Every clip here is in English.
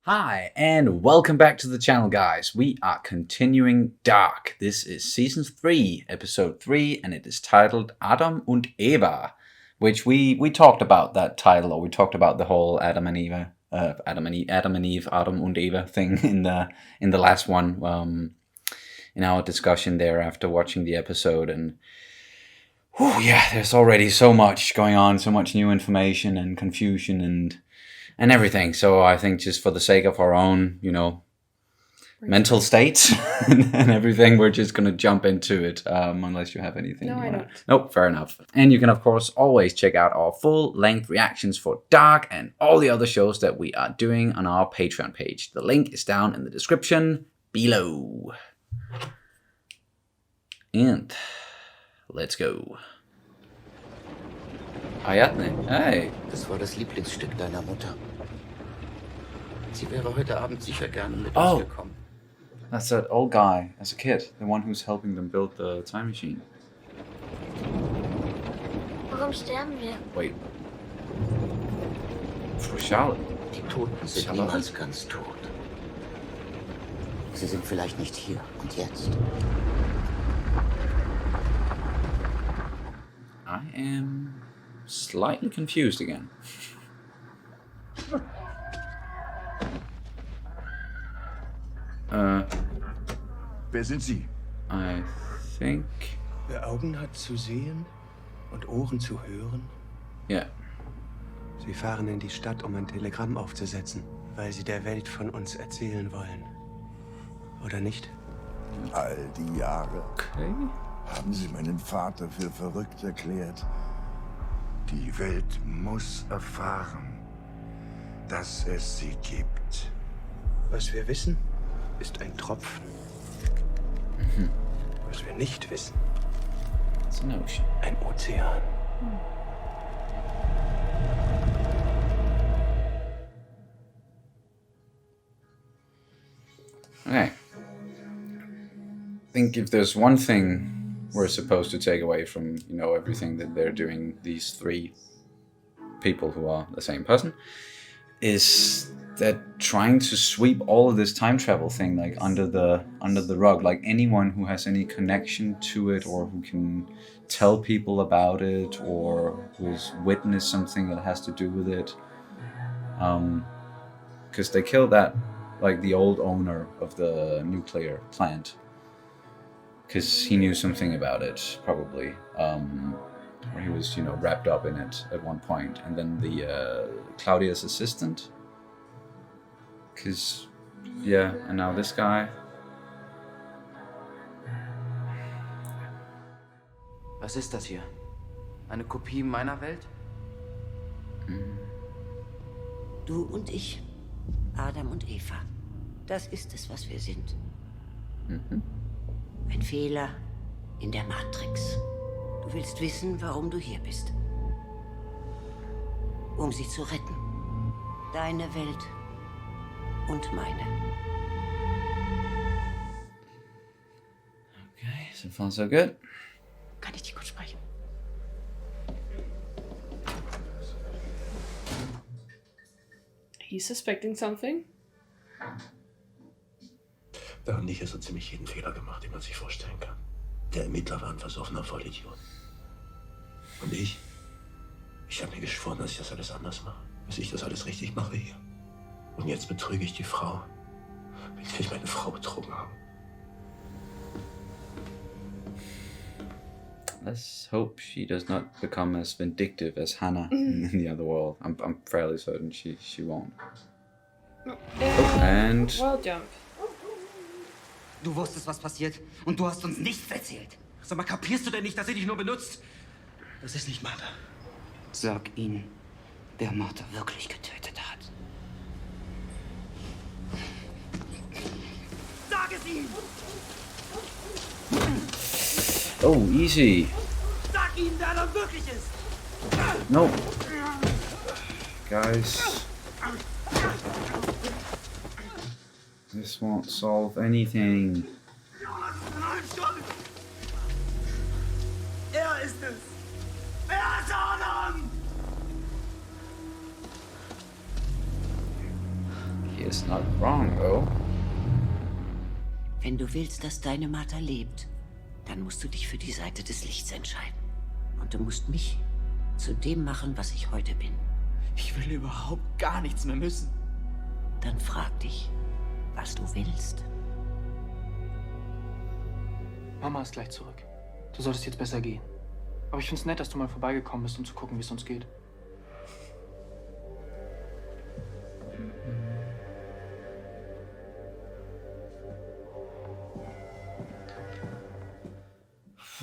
Hi, and welcome back to the channel, guys. We are continuing Dark. This is Season 3, Episode 3, and it is titled Adam und Eva, which we talked about that title, or we talked about the whole Adam and Eve, Adam und Eva thing in the last one, in our discussion there after watching the episode, and yeah, there's already so much going on, so much new information and confusion and everything. So I think just for the sake of our own, mental states and everything, we're just going to jump into it, unless you have anything. No, I don't. Nope, fair enough. And you can, of course, always check out our full-length reactions for Dark and all the other shows that we are doing on our Patreon page. The link is down in the description below. And let's go. Ariadne, hey. Das war das Lieblingsstück deiner Mutter. Sie wäre heute Abend sicher gerne mit Oh. uns gekommen. That's that old guy as a kid, the one who's helping them build the time machine. Warum sterben wir? Wait. For Charlotte. Die Toten sind Charlotte. niemals ganz tot. Sie sind vielleicht nicht hier und jetzt. I am slightly confused again. Wer sind Sie? I think... Wer Augen hat zu sehen und Ohren zu hören, Yeah. sie fahren in die Stadt, um ein Telegramm aufzusetzen, weil sie der Welt von uns erzählen wollen. Oder nicht? All die Jahre Okay. haben Sie meinen Vater für verrückt erklärt. Die Welt muss erfahren, dass es sie gibt. Was wir wissen, ist ein Tropfen. Was wir nicht wissen, It's an ocean. ein Ozean. Okay. I think if there's one thing we're supposed to take away from, everything that they're doing, these three people who are the same person, is that trying to sweep all of this time travel thing like under the rug. Like anyone who has any connection to it, or who can tell people about it, or who's witnessed something that has to do with it. Because they killed that, like the old owner of the nuclear plant, because he knew something about it, probably, or he was, wrapped up in it at one point. And then the Claudia's assistant, because, yeah, and now this guy. Was ist das hier? Eine Kopie meiner Welt? Du und ich, Adam und Eva. Das ist es, was wir sind. Ein Fehler in der Matrix. Du willst wissen, warum du hier bist. Um sie zu retten. Deine Welt und meine. Okay, so far so good. Kann ich dich kurz sprechen? He's suspecting something. Da haben die hier so ziemlich jeden Fehler gemacht, den man sich vorstellen kann. Der Ermittler war ein versoffener Vollidiot. Und ich habe mir geschworen, dass ich das alles anders mache. Dass ich das alles richtig mache hier. Und jetzt betrüge ich die Frau, wenn ich meine Frau betrogen habe. Let's hope she does not become as vindictive as Hannah in the other world. I'm fairly certain she won't. And Well jump. Du wusstest, was passiert, und du hast uns nichts erzählt. Sag mal, kapierst du denn nicht, dass sie dich nur benutzt? Das ist nicht Martha. Sag ihnen, wer Martha wirklich getötet hat. Sag es ihm! oh, easy. Sag ihnen, wer da wirklich ist! No, guys. This won't solve anything. Jonas ist in allem schuld! Er ist es! Er ist Adam! He is It's not wrong, though. Wenn du willst, dass deine Martha lebt, dann musst du dich für die Seite des Lichts entscheiden. Und du musst mich zu dem machen, was ich heute bin. Ich will überhaupt gar nichts mehr müssen. Dann frag dich, was du willst. Mama ist gleich zurück. Du solltest jetzt besser gehen. Aber ich find's nett, dass du mal vorbeigekommen bist, um zu gucken, wie es uns geht.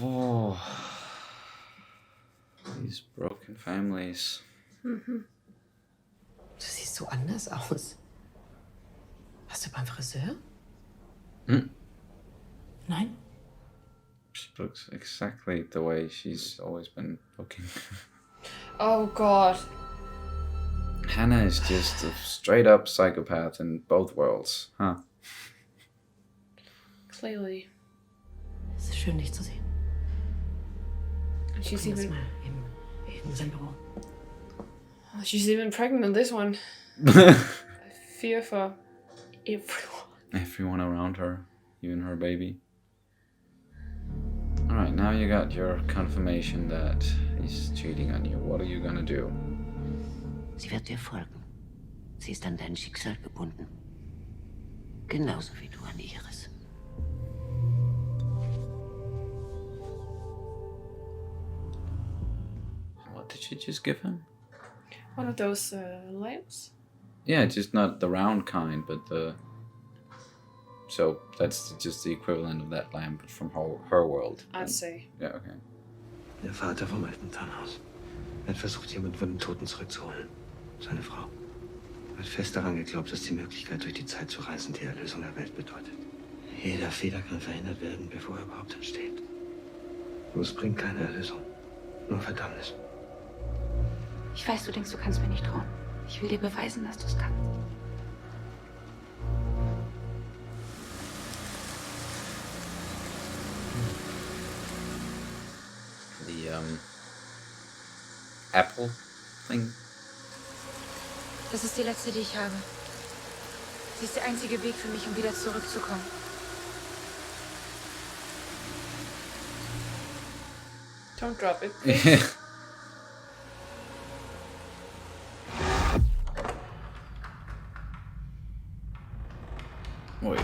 Oh. These broken families. Du siehst so anders aus. Warst du beim Friseur? Hm? Nein? She looks exactly the way she's always been looking. Oh God. Hannah is just a straight up psychopath in both worlds, huh? Clearly. Es ist schön, dich zu sehen. She's Komm, lass even mal in sein Büro. she's even pregnant in this one. I fear for everyone. Everyone around her, even her baby. Alright, now you got your confirmation that he's cheating on you. What are you gonna do? Sie wird dir folgen. Sie ist an dein Schicksal gebunden. Genauso wie du an ihres. What did she just give him? One of those lamps. Yeah, just not the round kind, but the... So that's just the equivalent of that lamp from her world. I'd say. Yeah, okay. Der Vater vom alten Tannhaus. Er hat versucht, jemanden von den Toten zurückzuholen. Seine Frau. Er hat fest daran geglaubt, dass die Möglichkeit, durch die Zeit zu reisen, die Erlösung der Welt bedeutet. Jeder Fehler kann verhindert werden, bevor er überhaupt entsteht. Nur es bringt keine Erlösung. Nur Verdammnis. Ich weiß, du denkst, du kannst mir nicht trauen. Ich will dir beweisen, dass du es kannst. The, apple thing? Das ist die letzte, die ich habe. Sie ist der einzige Weg für mich, um wieder zurückzukommen. Don't drop it, please. Wait.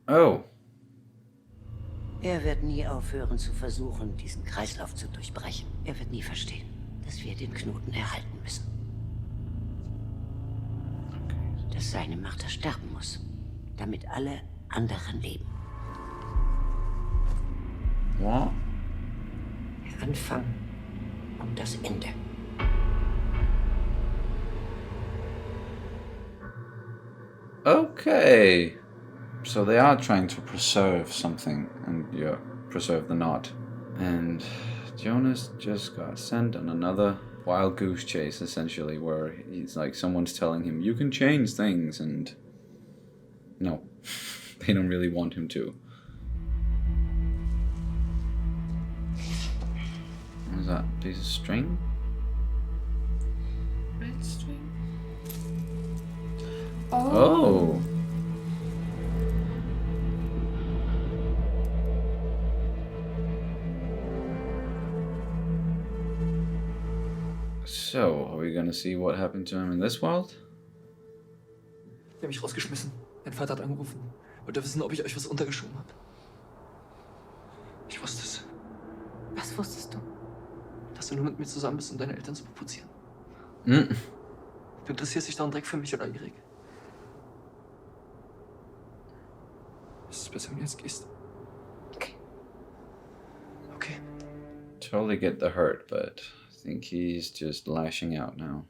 Oh. Er wird nie aufhören zu versuchen, diesen Kreislauf zu durchbrechen. Er wird nie verstehen, dass wir den Knoten erhalten müssen. Dass seine Martha sterben muss, damit alle anderen leben. What? Der Anfang und das Ende. Okay. So they are trying to preserve something, and yeah, preserve the knot. And Jonas just got sent on another wild goose chase, essentially, where he's like, someone's telling him, you can change things, and no, they don't really want him to. What is that? Piece of string? Red string. Oh. So, are we gonna see what happened to him in this world? Die haben mich rausgeschmissen. Mein Vater hat angerufen. Wollte wissen, ob ich euch was untergeschoben habe. Ich wusste es. Was wusstest du? Dass du nur mit mir zusammen bist, um deine Eltern zu provozieren. Mm. Du interessierst dich doch einen Dreck für mich oder Erik. Es ist besser, wenn du jetzt gehst. Okay. Okay. Totally get the hurt, but I think he's just lashing out now.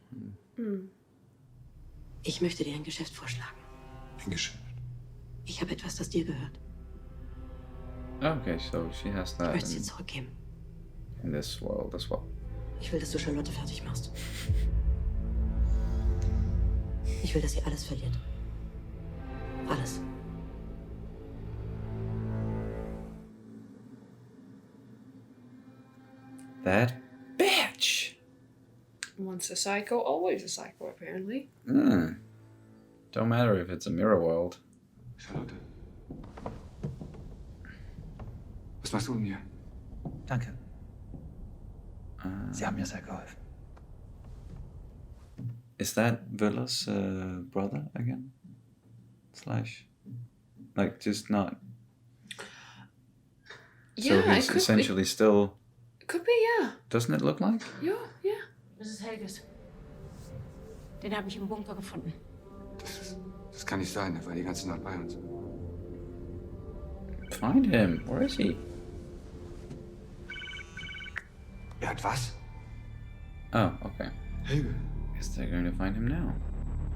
Ich möchte dir ein Geschäft vorschlagen. Ein Geschäft. Ich habe etwas, das dir gehört. Okay, so she has Ich that möchte es dir zurückgeben. in this world as well. Ich will, dass du Charlotte fertig machst. Ich will, dass sie alles verliert. Alles. That bitch! One Once a psycho, always a psycho, apparently. Don't matter if it's a mirror world. Charlotte. Was machst du denn hier? Danke. Sie haben mir sehr geholfen. Is that Villa's brother again? Slash, like, just not. Yeah, so he's essentially still. Could be, yeah. Doesn't it look like? Ja, ja. Das ist Helges. Den habe ich im Bunker gefunden. Das kann nicht sein, er war die ganze Nacht bei uns. Find him. Where is he? Er hat was? Oh, okay. Helge. Guess they're going to find him now.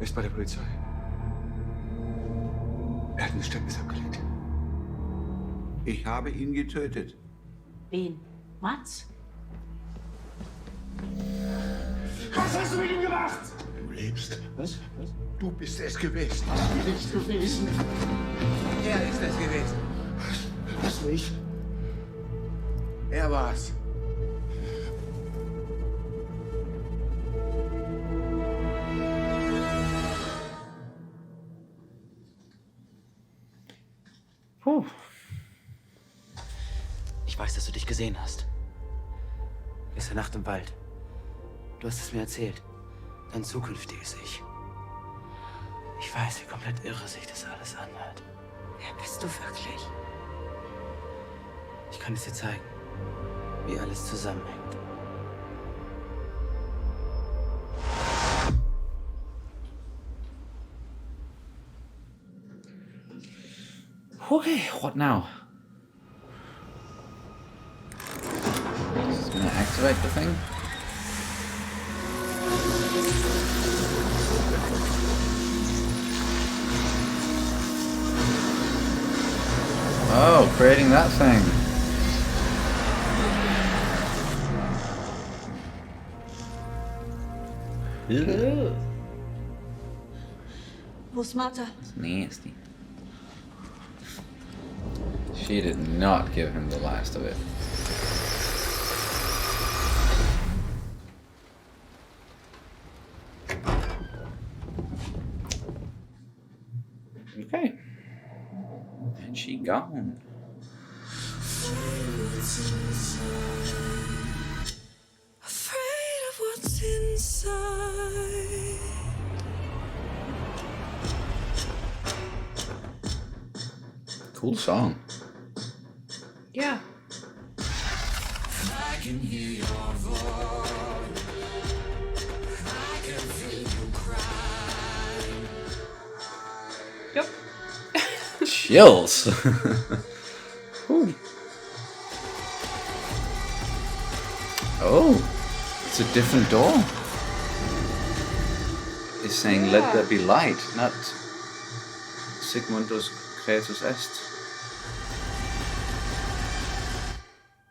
Er ist bei der Polizei. Er hat ein Geständnis abgelegt. Ich habe ihn getötet. Wen? Mats? Was hast du mit ihm gemacht? Du lebst. Was? Du bist es gewesen. Nicht gewesen. Er ist es gewesen. Was nicht? Er war's. Puh. Ich weiß, dass du dich gesehen hast. Gestern Nacht im Wald. Du hast es mir erzählt. Dein zukünftiges Ich. Ich weiß, wie komplett irre sich das alles anhört. Wer bist du wirklich? Ich kann es dir zeigen, wie alles zusammenhängt. Okay, what now? Just gonna activate the thing. Oh, creating that thing. Ew. Wo ist Martha? It's nasty. She did not give him the last of it. Okay. And she gone. Afraid of what's inside. Cool song. Yeah. I can hear your voice. I can feel you cry. Yep. Chills. Ooh. Oh, it's a different door. It's saying, "Let there be light," not Sigmundus Creatus Est.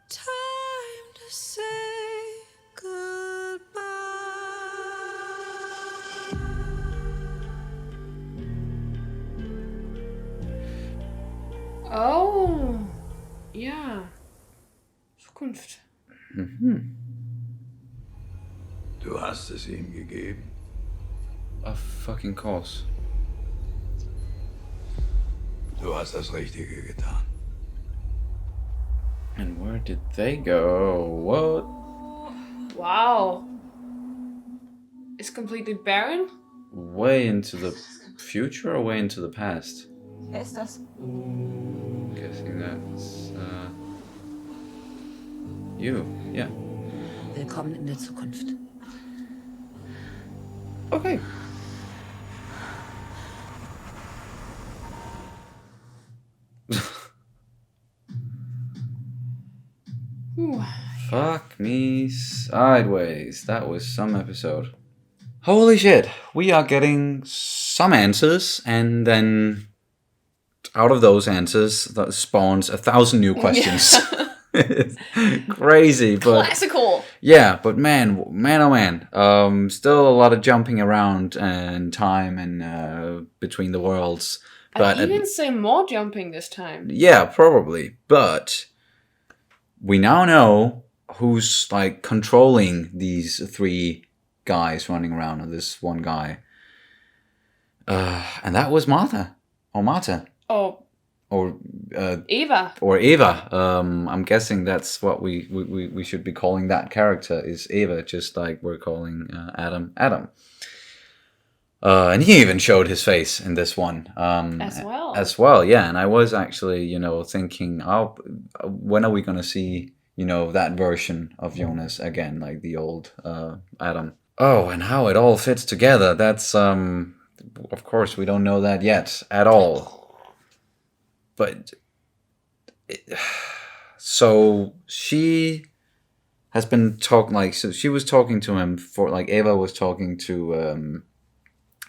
Time to say goodbye. Oh. Ja. Zukunft. Mhm. Du hast es ihm gegeben. Of fucking course. Du hast das Richtige getan. And where did they go? What? Wow. It's completely barren? Way into the future or way into the past? Wer ist das? I'm guessing that's you. Yeah. Willkommen in der Zukunft. Okay. Fuck me sideways. That was some episode. Holy shit. We are getting some answers, and then out of those answers, that spawns 1,000 new questions. Crazy, but classical. Yeah, but man, oh man. Still a lot of jumping around and time and between the worlds. But I'd even say more jumping this time. yeah, probably. But we now know who's like controlling these three guys running around, and this one guy. And that was Martha. Oh, Or Eva. Or Eva. I'm guessing that's what we should be calling that character, is Eva, just like we're calling Adam. And he even showed his face in this one. As well, yeah. And I was actually, thinking, when are we going to see, that version of Jonas again, like the old Adam? Oh, and how it all fits together. That's, of course, we don't know that yet at all. But, so she has been so she was talking to him Eva was talking to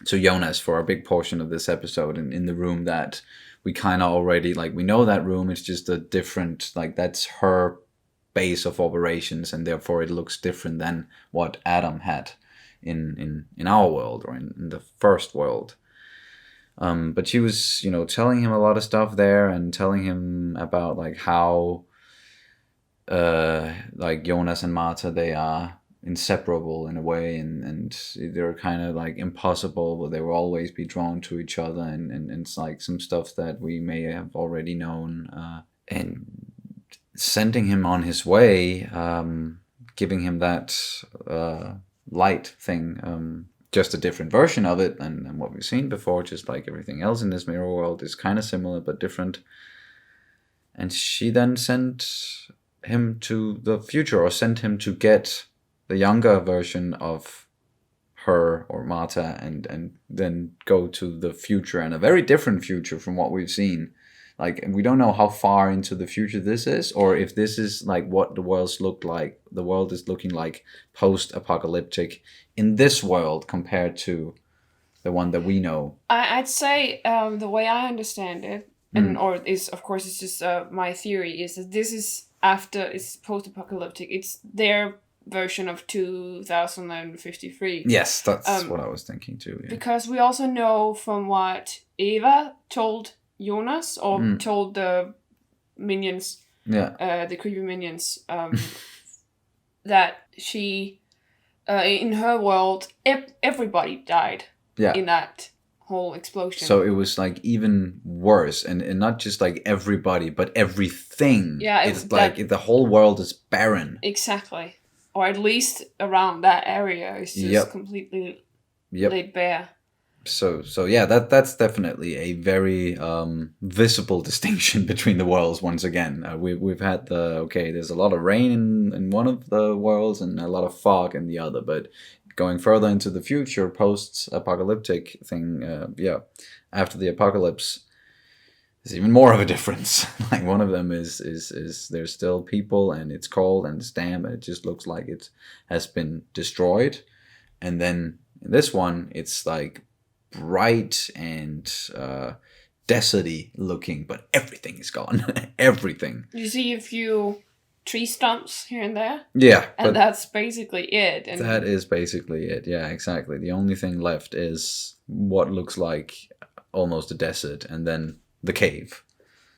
Jonas for a big portion of this episode in the room that we kind of already, we know that room. It's just a different, that's her base of operations, and therefore it looks different than what Adam had in our world, or in the first world. But she was, telling him a lot of stuff there, and telling him about how Jonas and Martha, they are inseparable in a way, and they're kind of impossible, but they will always be drawn to each other, and it's some stuff that we may have already known, and sending him on his way, giving him that light thing, just a different version of it than what we've seen before, just like everything else in this mirror world is kind of similar but different. And she then sent him to the future, or sent him to get the younger version of her, or Martha, and then go to the future, and a very different future from what we've seen. We don't know how far into the future this is, or if this is what the world's looked like. The world is looking like post-apocalyptic in this world compared to the one that we know. I'd say the way I understand it, of course it's just my theory, is that this is after, it's post-apocalyptic. It's their version of 2053. Yes, that's what I was thinking too. Yeah. Because we also know from what Eva told Jonas, or told the minions, the creepy minions, that she, in her world, everybody died in that whole explosion. So it was even worse, and not just everybody, but everything. Yeah, it's the whole world is barren. Exactly, or at least around that area is just completely laid bare. So yeah, that's definitely a very visible distinction between the worlds once again. We've had there's a lot of rain in one of the worlds and a lot of fog in the other, but going further into the future, post-apocalyptic thing, after the apocalypse, there's even more of a difference. One of them is there's still people, and it's cold and it's damp, and it just looks like it has been destroyed. And then in this one, it's bright and deserty looking, but everything is gone. Everything. You see a few tree stumps here and there. Yeah. And that's basically it. And that is basically it. Yeah, exactly. The only thing left is what looks like almost a desert, and then the cave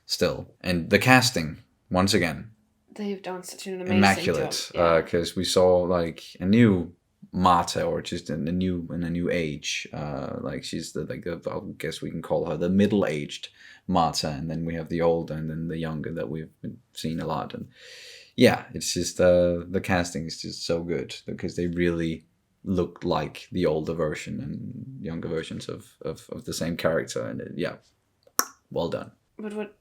still. And the casting, once again. They've done such an amazing immaculate. Because we saw a new Martha, or just in a new age, she's I guess we can call her the middle-aged Martha, and then we have the older and then the younger that we've been seeing a lot. And yeah, it's just the casting is just so good, because they really look like the older version and younger versions of the same character, and well done. But what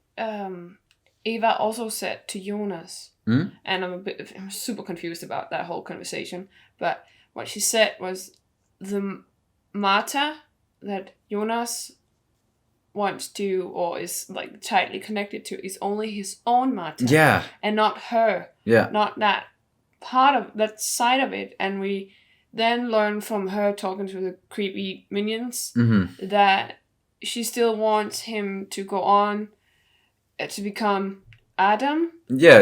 Eva also said to Jonas, and I'm super confused about that whole conversation, but what she said was the Martha that Jonas wants to, or is tightly connected to, is only his own Martha. Yeah. And not her. Yeah. Not that part of that side of it. And we then learn from her talking to the creepy minions that she still wants him to go on to become Adam. Yeah,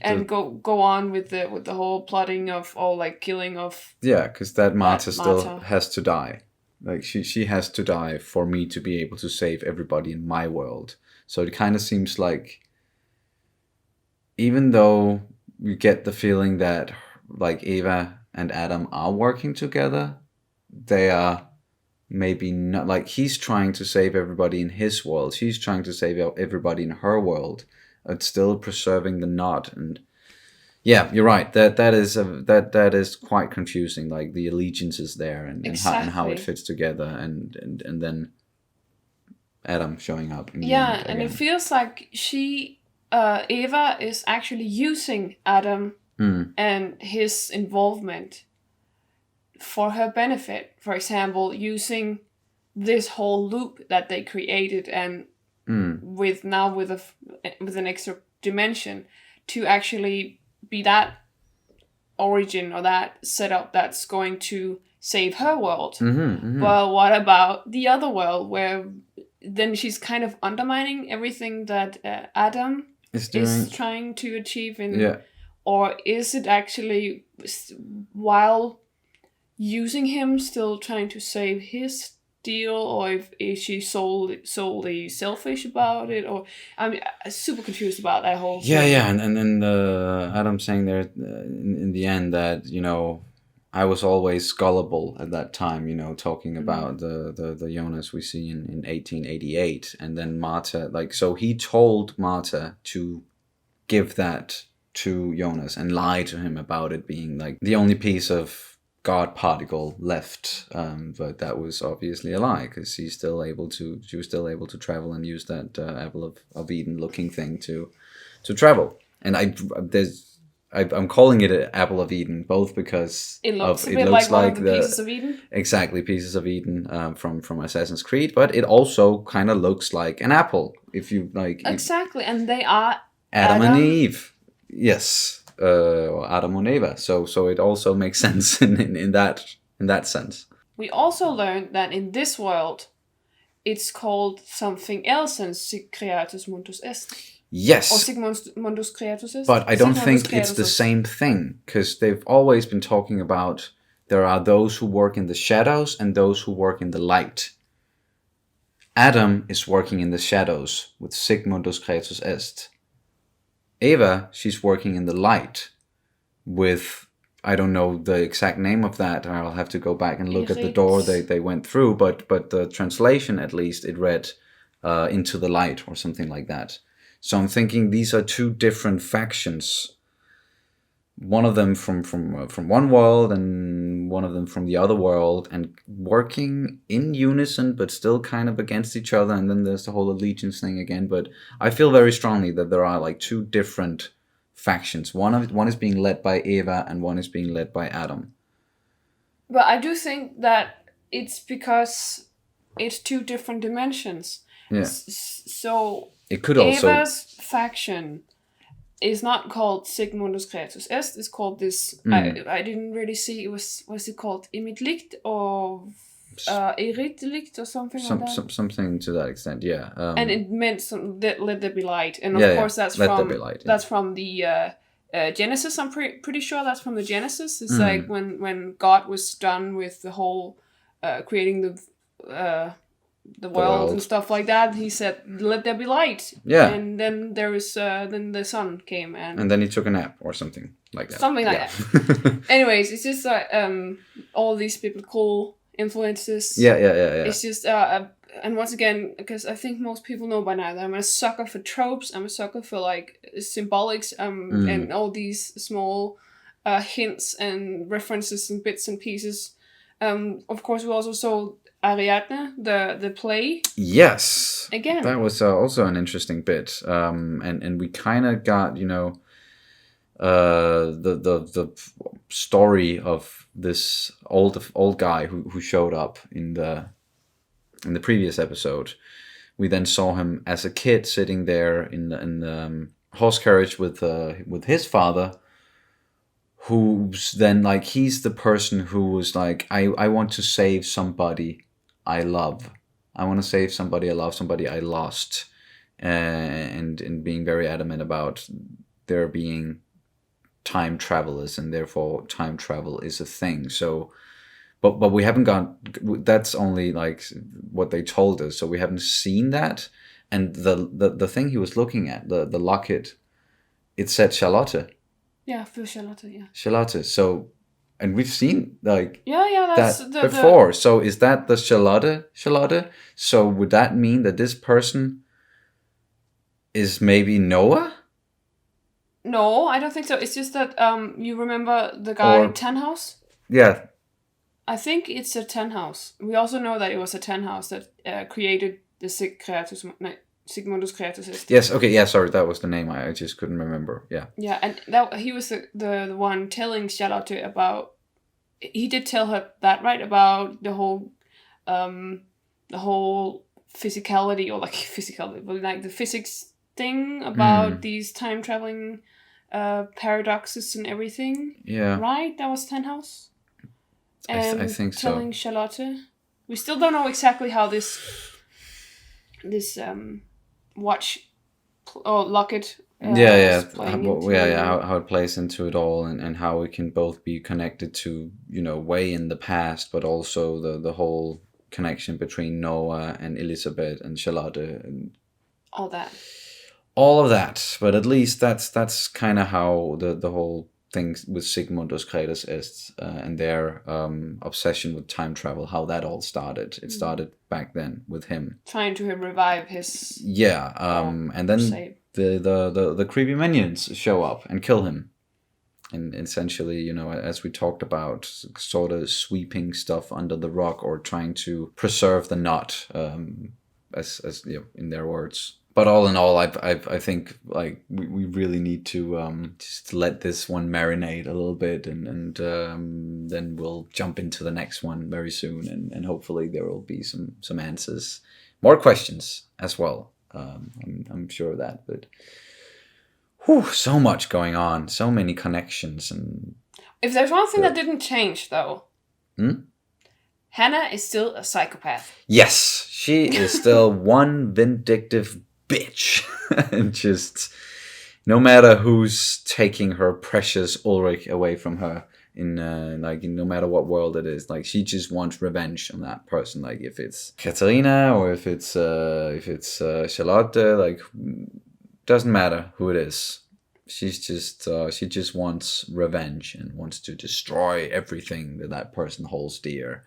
and go on with the whole plotting of all killing of. Yeah, because that Martha still has to die. She has to die for me to be able to save everybody in my world. So it kind of seems like, even though we get the feeling that Eva and Adam are working together, they are maybe not, like, he's trying to save everybody in his world, she's trying to save everybody in her world. It's still preserving the knot. And yeah, you're right. That is quite confusing. Like the allegiances there, and how it fits together, and then Adam showing up. Yeah, and it feels like Eva is actually using Adam and his involvement for her benefit. For example, using this whole loop that they created, and with an extra dimension, to actually be that origin or that setup that's going to save her world. Well, what about the other world, where then she's kind of undermining everything that Adam is trying to achieve or is it actually, while using him, still trying to save his deal, or is she solely selfish about it? Or I'm super confused about that whole thing. And then Adam saying there in the end that, you know, I was always gullible at that time, you know, talking about the Jonas we see in 1888. And then Martha, like, so he told Martha to give that to Jonas and lie to him about it being like the only piece of God particle left, but that was obviously a lie, because she was still able to travel and use that apple of Eden looking thing to travel. And I'm calling it an apple of Eden, both because it looks like the pieces of Eden. Exactly, pieces of Eden from Assassin's Creed, but it also kind of looks like an apple, if you like. Exactly, and they are Adam and Eve. Yes, or Adam and Eva. So it also makes sense in that sense. We also learned that in this world, it's called something else than Sic Creatus Mundus Est. Yes. Or Sic Mundus Creatus Est. But I don't think it's the same thing, because they've always been talking about there are those who work in the shadows and those who work in the light. Adam is working in the shadows with Sic Mundus Creatus Est. Eva, she's working in the light with, I don't know the exact name of that, I'll have to go back and look at the door they went through, but the translation, at least, it read into the light or something like that. So I'm thinking these are two different factions. One of them from one world and one of them from the other world, and working in unison but still kind of against each other. And then there's the whole allegiance thing again. But I feel very strongly that there are like two different factions. One is being led by Eva and one is being led by Adam. But I do think that it's because it's two different dimensions. Yeah. So it could also... Eva's faction is not called Sic Mundus Creatus Est. It's called this. I didn't really see. Was it called Imitlicht or Eritlicht or something like that? Something to that extent, yeah. And it meant let there be light, and of course that's from the Genesis. I'm pretty sure that's from the Genesis. It's like when God was done with the whole creating the world and stuff like that, he said, "Let there be light." Yeah. And then there was then the sun came and then he took a nap or something like that. Something like that. Anyways, it's just all these biblical influences. Yeah. It's just and once again, because I think most people know by now that I'm a sucker for tropes. I'm a sucker for like symbolics and all these small hints and references and bits and pieces. Of course, we also saw Ariadne, the play. Yes. Again. That was also an interesting bit. And we kind of got, you know, the story of this old guy who showed up in the previous episode. We then saw him as a kid sitting there in the horse carriage with his father, who's then like, he's the person who was like, I want to save somebody I love. I want to save somebody I love, somebody I lost, and being very adamant about there being time travelers, and therefore time travel is a thing. So, but we haven't got, that's only like what they told us, so we haven't seen that. And the thing he was looking at, the locket, it said Charlotte. Yeah, for Charlotte, yeah. Charlotte. So And we've seen like that's that before. So is that the Charlotte? So would that mean that this person is maybe Noah? No, I don't think so. It's just that you remember the guy Tannhaus? Yeah. I think it's a Tannhaus. We also know that it was a Tannhaus that created the Sigmundus Creatus system. Yes, okay, yeah, sorry, that was the name. I just couldn't remember. Yeah. Yeah, and he was the one telling Charlotte about. He did tell her that, right, about the whole physicality, or like physicality, but like the physics thing about these time traveling paradoxes and everything. Yeah. Right, that was Tannhaus. I think so. Telling Charlotte. We still don't know exactly how this watch or locket. How it plays into it all, and how it can both be connected to, you know, way in the past, but also the whole connection between Noah and Elizabeth and Charlotte and all that. All of that, but at least that's kind of how the whole thing with Sigmundus Creatus is, and their obsession with time travel, how that all started. It started back then with him trying to revive his. Yeah, and then the creepy minions show up and kill him, and essentially, you know, as we talked about, sort of sweeping stuff under the rug or trying to preserve the knot, as you know, in their words. But all in all, I think like we really need to just let this one marinate a little bit, and then we'll jump into the next one very soon, and hopefully there will be some answers, more questions as well. I'm sure of that, but so much going on, so many connections, and if there's one thing that didn't change though, Hannah is still a psychopath. Yes, she is still one vindictive bitch. And just no matter who's taking her precious Ulrich away from her in no matter what world it is, like she just wants revenge on that person. Like if it's Katarina or if it's Charlotte, like doesn't matter who it is. She just wants revenge and wants to destroy everything that person holds dear.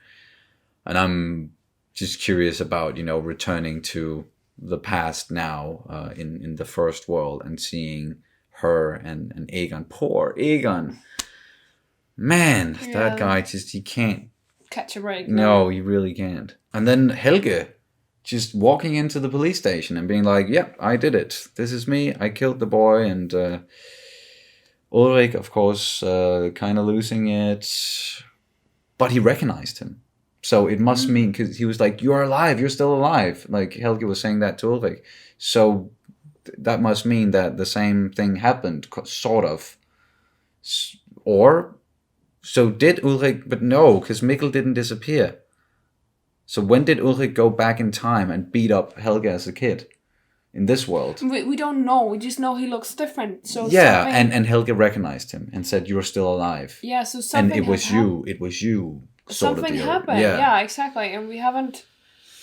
And I'm just curious about, you know, returning to the past now, in the first world, and seeing her and Egon. Poor Egon. Man, that guy he can't catch a break. No, he really can't. And then Helge just walking into the police station and being like, yep, I did it. This is me. I killed the boy. And Ulrich, of course, kind of losing it. But he recognized him. So it must mean, because he was like, you're alive, you're still alive. Like Helge was saying that to Ulrich. So that must mean that the same thing happened, sort of. Or, so did Ulrich, but no, because Mikkel didn't disappear. So when did Ulrich go back in time and beat up Helge as a kid? In this world? We don't know, we just know he looks different. So yeah, and Helge recognized him and said, you're still alive. Yeah, so something. And it was you. Something happened. Yeah, exactly. And we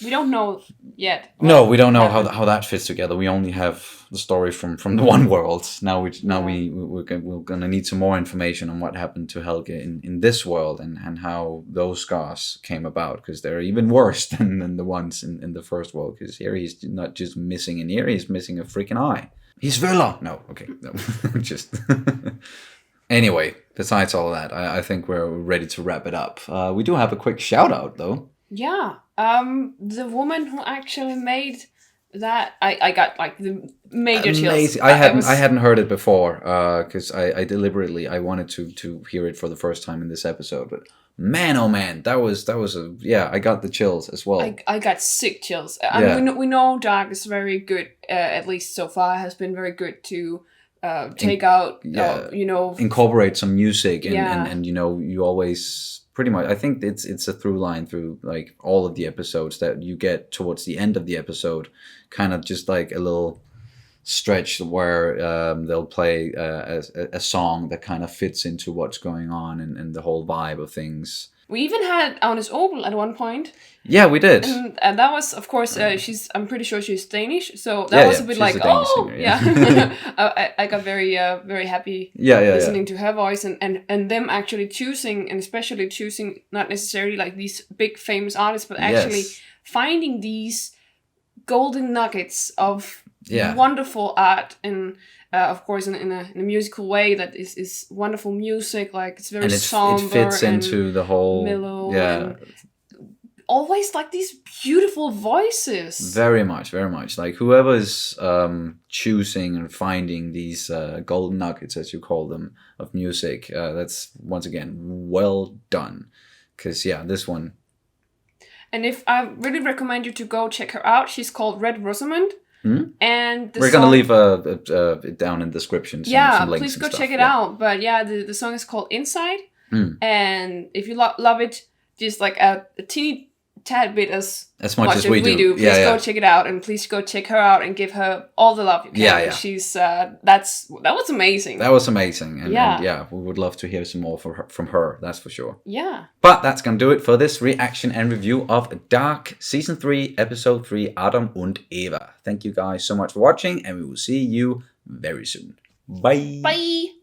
don't know yet. No, we don't know how that fits together. We only have the story from the one world. Now we're gonna need some more information on what happened to Helge in this world, and how those scars came about, because they're even worse than the ones in the first world. Because here he's not just missing an ear; he's missing a freaking eye. He's Villa. No, okay, no, just. Anyway, besides all of that, I think we're ready to wrap it up. We do have a quick shout out though. Yeah. The woman who actually made that, I got like the major chills. I hadn't heard it before, because I deliberately I wanted to hear it for the first time in this episode. But man, oh man, that was I got the chills as well. I got sick chills. I mean, we know Dark is very good, at least so far has been very good to take out, you know, incorporate some music, and you know, you always pretty much, I think it's a through line through like all of the episodes, that you get towards the end of the episode kind of just like a little stretch where they'll play a song that kind of fits into what's going on and the whole vibe of things. We even had Agnes Obel at one point. Yeah, we did. And that was, of course, I'm pretty sure she's Danish, so that was a bit like, singer, I got very happy listening to her voice and them actually choosing, and especially choosing not necessarily like these big famous artists, but actually finding these golden nuggets of wonderful art and of course in a musical way that is wonderful music, like it's very somber, it fits into the whole mellow, and always like these beautiful voices. Very much. Like whoever's choosing and finding these golden nuggets, as you call them, of music, that's once again well done. Because this one. And if I really recommend you to go check her out, she's called Red Rosamond. Mm-hmm. And we're gonna leave it down in the description. Some links please go and check it out. But the song is called Inside, and if you love it, just like a teeny tad bit as much as we do. Please go check it out, and please go check her out and give her all the love you can. She's that was amazing. That was amazing, and we would love to hear some more from her. That's for sure. Yeah. But that's gonna do it for this reaction and review of Dark Season 3, Episode 3, Adam und Eva. Thank you guys so much for watching, and we will see you very soon. Bye. Bye.